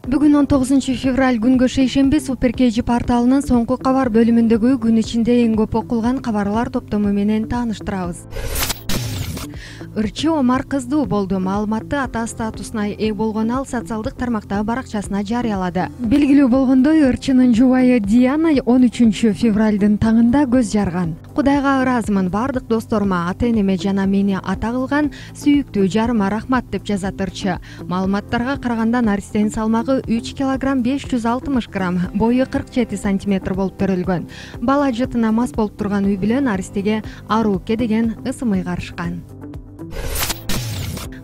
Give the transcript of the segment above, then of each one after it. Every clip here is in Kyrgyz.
Бүгүн 19 февраль күнгө шейшемби Super.kg порталынын соңку кабар бөлүмүндөгү күн ичинде эң көп окулган кабарлар топтому менен тааныштырабыз. Ырчы Омар кыздуу болду. Маалыматты ата статусуна ээ болгон ал социалдык тармактагы баракчасына жарыялады. Белгилүү болгондой, Ырчынын жубайы Диана 13 февралдын таңында көз жарган. Кудайга ыраазымын, бардык досторума, ата-энеме жана мени ата кылган сүйүктүү жарыма рахмат деп жазат Ырчы. Маалыматтарга караганда наристенин салмагы 3 кг 560 грамм, бою 47 сантиметр болуп көрүлгөн. Бала жытына мас болуп турган үй бүлө наристеге арууке деген ысым ыйгарышкан.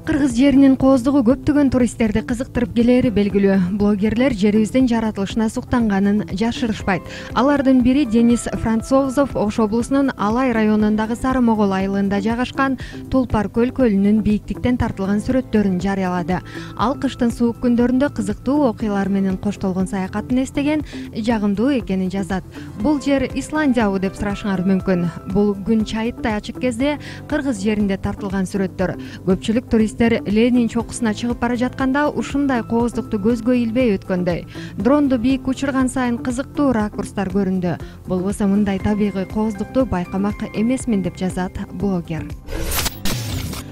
Кыргыз жеринин кооздугу көптөгөн туристтерди кызыктырып келери белгилүү. Блогерлер жерибиздин жаратылышына суктанганын жашырышпайт. Алардын бири Денис Францовзов Ош облусунун Алай районундагы Сары Могол айылында жайгашкан Тулпар-Көлдүнүн бийиктиктен тартылган сүрөттөрүн жарыялады. Ал кыштын суук күндөрүндө кызыктуу окуялар менен коштолгон саякатын эстеген, жагымдуу экенин жазат. Бул жер Исландиябы деп сурашыңар мүмкүн. Бул күн чайыттай ачык кезде Кыргыз жеринде тартылган сүрөттөр. Көпчүлүк туристтер Ленин чокусуна чыгып бара жатканда ушундай кооздукту көзгө илбей өткөндөй. Дронду бийик учурган сайын кызыктуу ракурстар көрүндү. Болбосо мындай табигый кооздукту байкамак эмесмин деп жазат блогер.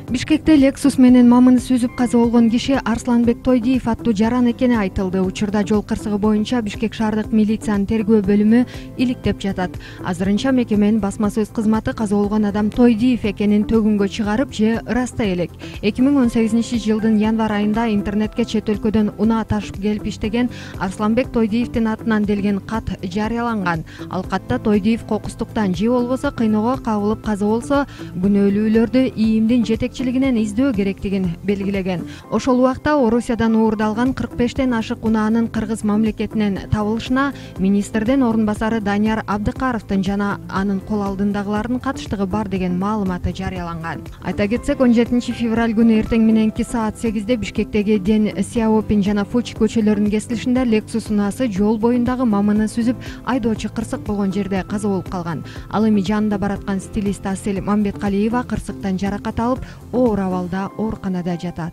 Бишкекте Lexus менен мамыны сүзүп каза болгон киши Арсланбек Тойдиев аттуу жаран экени айтылды. Учурда жол кырсыгы боюнча Бишкек шаардык милициянын тергөө бөлүмү иликтеп жатат. Азырынча мекеменин басма сөз кызматы каза болгон адам Тойдиев экенин төгүнгө чыгарып же ырастай элек. 2018-жылдын январь айында интернетке чет өлкөдөн унаа ташып келип иштеген Арсланбек Тойдиевдин атынан делген кат жарыяланган. Ал катта Тойдиев кокустуктан же болбосо кыйноого кабылып каза болсо, күнөөлүүлөрдү ИИМдин жетекчилигинен издөө керектигин белгилеген. Ошол убакта Орусиядан уурдалган 45тен ашык унаанын Кыргыз мамлекетинен табылышына министрдин орун басары Данияр Абдыкаровдун жана анын кол алдындагылардын катыштыгы бар деген маалыматы жарыяланган. Айта кетсек, 17 февраль күнү эртең мененки саат 8-де Бишкектеги Ден Сяопин жана Фуч көчөлөрүнүн кесилишинде Lexus унаасы жол боюндагы мамыны сүзүп, айдоочу кырсык болгон жерде каза болуп калган. Ал эми жанында бараткан стилист Асель Мамбеткалиева кырсыктан жаракат алып, оор абалда ооруканада жатат.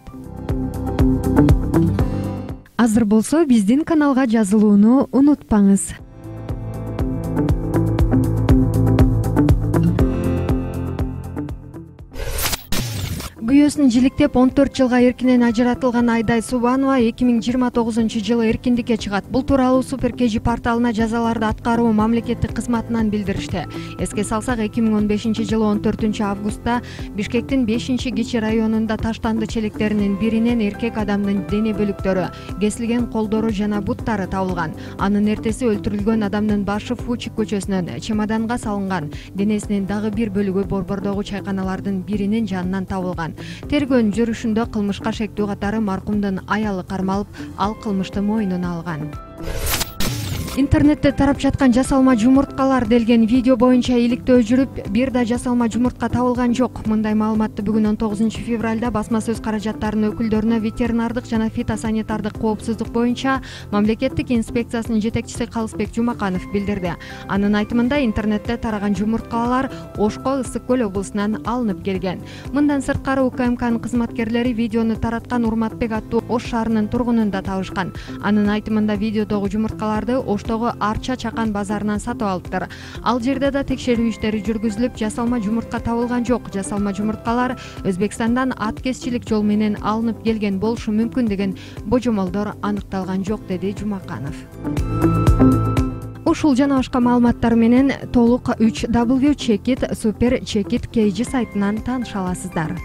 Азыр болсо биздин каналга жазылууну унутпаңыз. Күйөөсүн жиликтеп 14 жылга эркинен ажыратылган Айдай Субанова 2029-жылы эркиндикке чыгат. Бул тууралуу Super.kg порталына жазаларды аткаруу мамлекеттик кызматынан билдиришти. Эске салсак, 2015-жылы 14-августта Бишкектин 5-Кичи районунда таштанды челектеринин биринен эркек адамдын дене бөлүктөрү, кесилген колдору жана буттары табылган. Анын эртеси өлтүрүлгөн адамдын башы Фучик көчөсүнөн чемоданга салынган. Денесинин дагы бир бөлүгү борбордогу чайканалардын биринин жанынан табылган. Тергөөнүн жүрүшүндө кылмышка шектүү катары маркумдун аялы кармалып, ал кылмышты мойнуна алган. Интернетте тарап жаткан жасалма жумурткалар делген видео боюнча иликтөө жүрүп, бир да жасалма жумуртка табылган жок. Мындай маалыматты бүгүн 19 февралда басма сөз каражаттарынын өкүлдөрүнө ветеринардык жана фитосанитардык коопсуздук боюнча мамлекеттик инспекциясынын жетекчиси Калысбек Жумаканов билдирди. Анын айтымында, интернетте тараган жумурткалар Ошко, Ысык Көл облусунан алынып келген. Мындан сырткары УКМКнын кызматкерлери видеону тараткан Урматбек аттуу Ош шаарынын тургунун да табышкан. Анын айтымында, видеодогу жумурткаларды Оштогу Арча Чакан базарынан сатып алыптыр. Ал жерде да текшерүү иштери жүргүзүлүп, жасалма жумуртка табылган жок. Жасалма жумурткалар Өзбекстандан аткезчилик жол менен алынып келген болушу мүмкүн деген божомолдор аныкталган жок, деди Жумаканов. Ушул жана башка маалыматтар менен толук Super.kg сайтынан тааныша аласыздар.